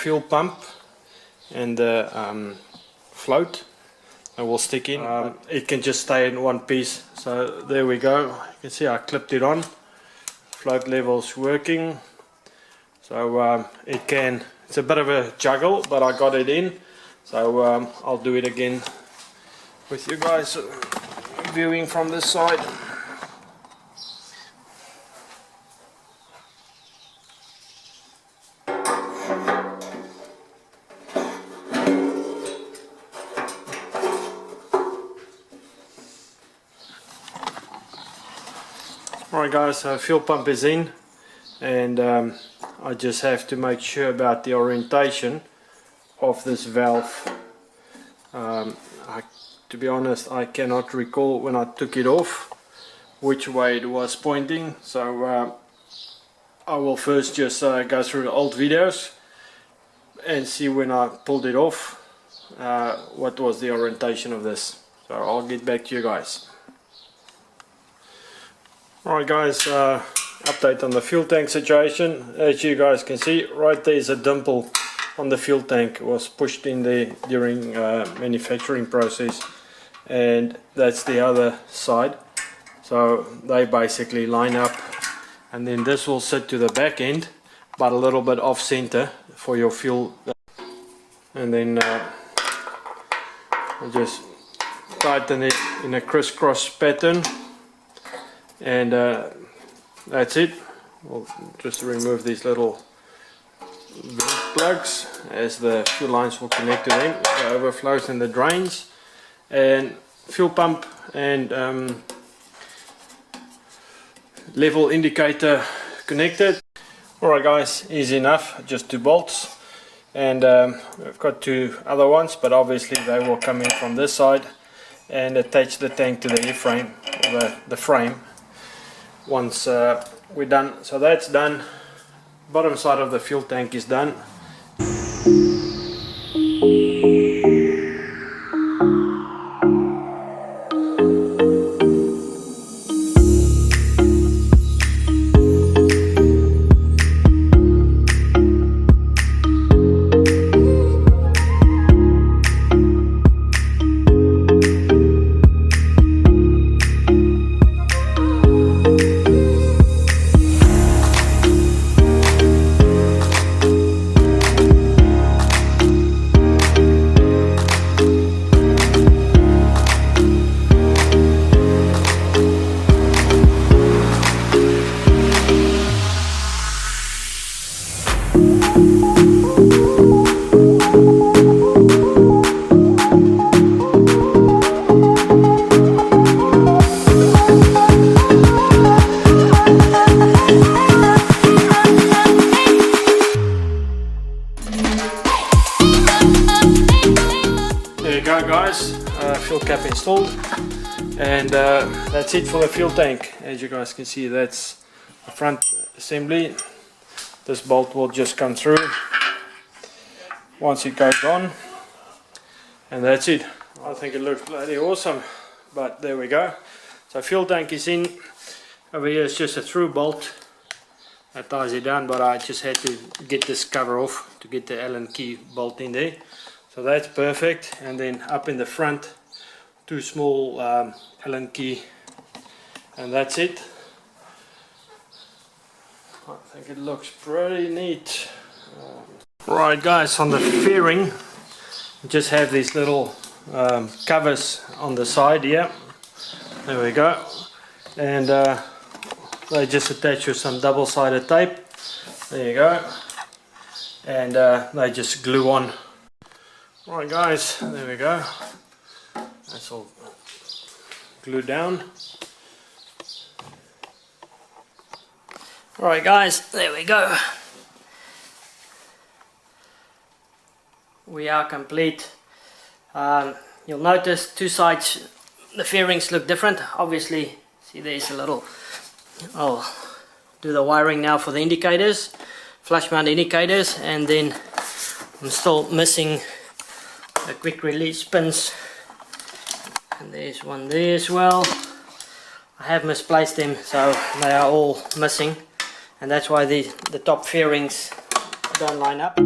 fuel pump and the float and will stick in. It can just stay in one piece. So there we go. You can see I clipped it on. Float level's working. So it's a bit of a juggle, but I got it in. So I'll do it again with you guys viewing from this side. Alright guys, fuel pump is in, and I just have to make sure about the orientation of this valve. To be honest, I cannot recall when I took it off which way it was pointing, so I will first just go through the old videos and see when I pulled it off what was the orientation of this. So I'll get back to you guys. Alright guys, update on the fuel tank situation. As you guys can see, right there is a dimple on the fuel tank. It was pushed in there during manufacturing process, and that's the other side. So they basically line up, and then this will sit to the back end, but a little bit off center for your fuel. And then I just tighten it in a crisscross pattern. And that's it. We'll just remove these little vent plugs, as the fuel lines will connect to them, the overflows and the drains, and fuel pump and level indicator connected. Alright guys, easy enough, just 2 bolts, and I've got 2 other ones, but obviously they will come in from this side and attach the tank to the airframe, or the frame, once we're done. So that's done. Bottom side of the fuel tank is done. Fuel cap installed, and that's it for the fuel tank. As you guys can see, that's the front assembly. This bolt will just come through once it goes on, and that's it. I think it looks bloody awesome, but there we go. So fuel tank is in. Over here is just a through bolt that ties it down, but I just had to get this cover off to get the Allen key bolt in there. So that's perfect. And then up in the front, 2 small Allen key, and that's it. I think it looks pretty neat. Right guys, on the fairing, we just have these little covers on the side here. There we go. And they just attach with some double-sided tape. There you go. And they just glue on. Right guys, there we go. That's all glued down. Alright guys, there we go. We are complete. You'll notice 2 sides, the fairings look different. Obviously, see there's a little, I'll do the wiring now for the indicators, flush mount indicators, and then I'm still missing the quick release pins, and there's one there as well. I have misplaced them, so they are all missing, and that's why the top fairings don't line up.